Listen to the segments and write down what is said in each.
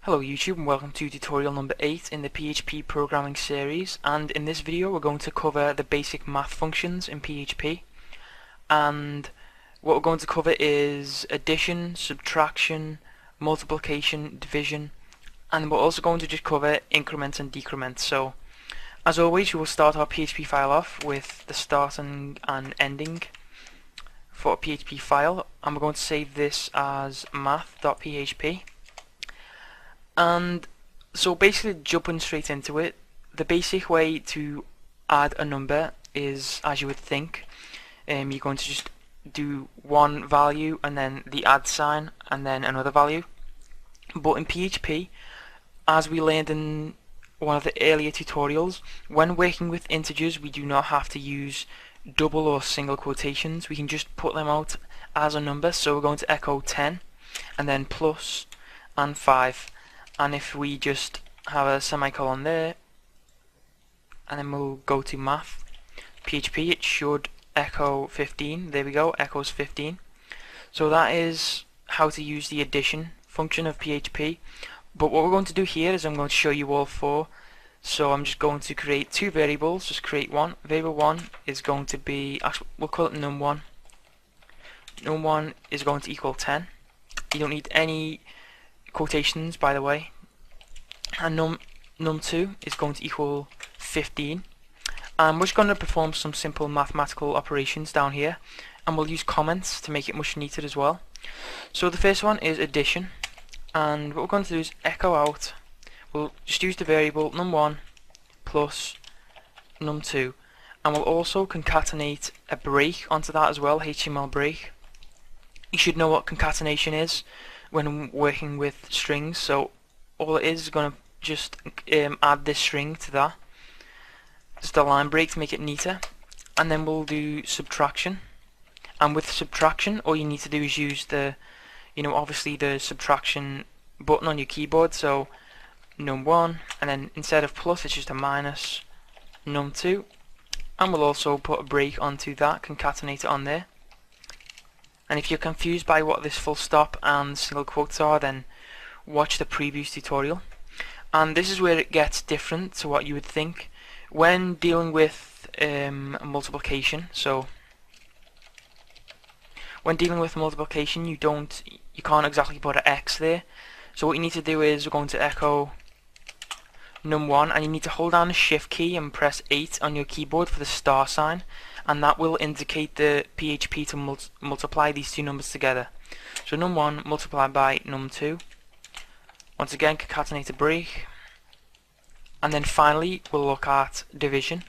Hello YouTube and welcome to tutorial number 8 in the PHP programming series, and in this video we're going to cover the basic math functions in PHP. And what we're going to cover is addition, subtraction, multiplication, division, and we're also going to just cover increment and decrement. So as always, we will start our PHP file off with the starting and ending for a PHP file, and we're going to save this as math.php. And so basically, jumping straight into it, the basic way to add a number is as you would think. You're going to just do one value and then the add sign and then another value. But in PHP, as we learned in one of the earlier tutorials, when working with integers we do not have to use double or single quotations. We can just put them out as a number. So we're going to echo 10 and then plus and 5. And if we just have a semicolon there, and then we'll go to math, PHP, it should echo 15. There we go, echoes 15. So that is how to use the addition function of PHP. But what we're going to do here is I'm going to show you all four. So I'm just going to create two variables, just create one. Variable 1 is going to be, actually we'll call it num1. Num1 is going to equal 10. You don't need any quotations, by the way. And num2 is going to equal 15. And we're just going to perform some simple mathematical operations down here, and we'll use comments to make it much neater as well. So the first one is addition, and what we're going to do is echo out. We'll just use the variable num1 plus num2, and we'll also concatenate a break onto that as well, HTML break. You should know what concatenation is when working with strings, so all it is going to just add this string to that, just a line break to make it neater. And then we'll do subtraction, and with subtraction all you need to do is use the, obviously the subtraction button on your keyboard. So num1, and then instead of plus it's just a minus num2, and we'll also put a break onto that, concatenate it on there. And if you're confused by what this full stop and single quotes are, then watch the previous tutorial. And this is where it gets different to what you would think when dealing with multiplication. So when dealing with multiplication, you can't exactly put an X there. So what you need to do is we're going to echo num1, and you need to hold down the shift key and press 8 on your keyboard for the star sign, and that will indicate the PHP to multiply these two numbers together. So num1 multiplied by num2. Once again, concatenate a break. And then finally, we'll look at division.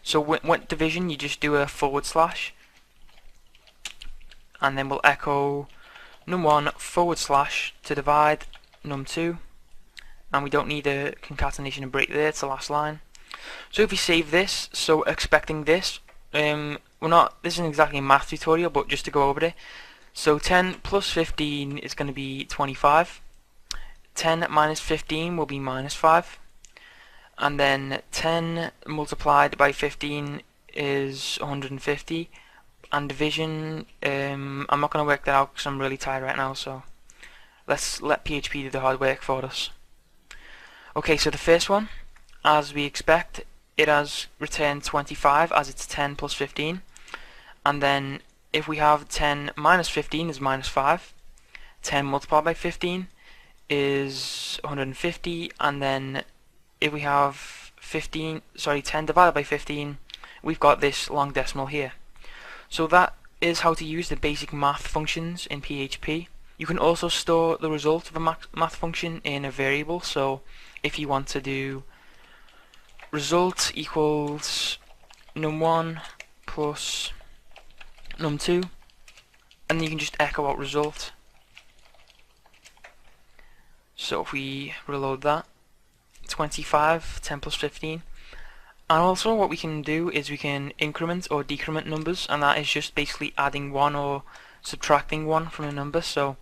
So with division, you just do a /, and then we'll echo num1 / to divide num2. And we don't need a concatenation and break there, it's the last line. So if we save this, so expecting this, this isn't exactly a math tutorial, but just to go over it. So 10 plus 15 is going to be 25. 10 minus 15 will be minus 5. And then 10 multiplied by 15 is 150. And division, I'm not going to work that out because I'm really tired right now, so let's let PHP do the hard work for us. Okay, so the first one, as we expect, it has returned 25 as it's 10 plus 15. And then if we have 10 minus 15 is minus 5. 10 multiplied by 15 is 150, and then if we have 10 divided by 15, we've got this long decimal here. So that is how to use the basic math functions in PHP. You can also store the result of a math function in a variable. So if you want to do result equals num1 plus num2, and you can just echo out result. So if we reload that, 25, 10 plus 15. And also what we can do is we can increment or decrement numbers, and that is just basically adding 1 or subtracting 1 from a number. So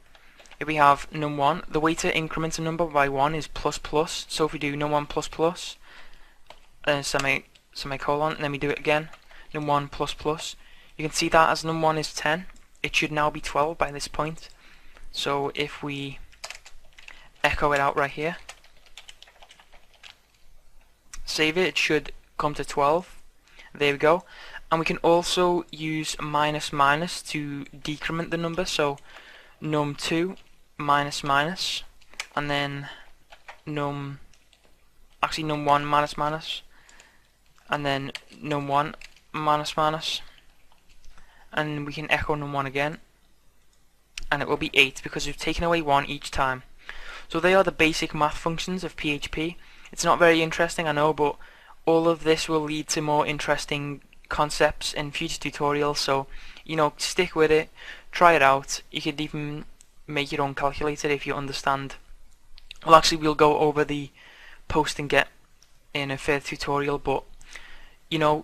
if we have num1, the way to increment a number by 1 is plus plus. So if we do num1 plus plus, semicolon, and then we do it again, num1 plus plus, you can see that as num1 is 10, it should now be 12 by this point. So if we echo it out right here. Save it, it should come to 12. There we go. And we can also use minus minus to decrement the number, so num2 minus minus, and then num1 minus minus, and then num1 minus minus, and we can echo num1 again, and it will be 8 because we've taken away 1 each time. So they are the basic math functions of PHP. It's not very interesting, I know, but all of this will lead to more interesting concepts in future tutorials, so stick with it, try it out. You could even make your own calculator if you understand. Well, actually we'll go over the post and get in a further tutorial, but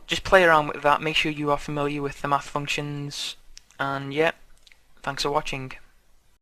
just play around with that, make sure you are familiar with the math functions, and yeah, thanks for watching.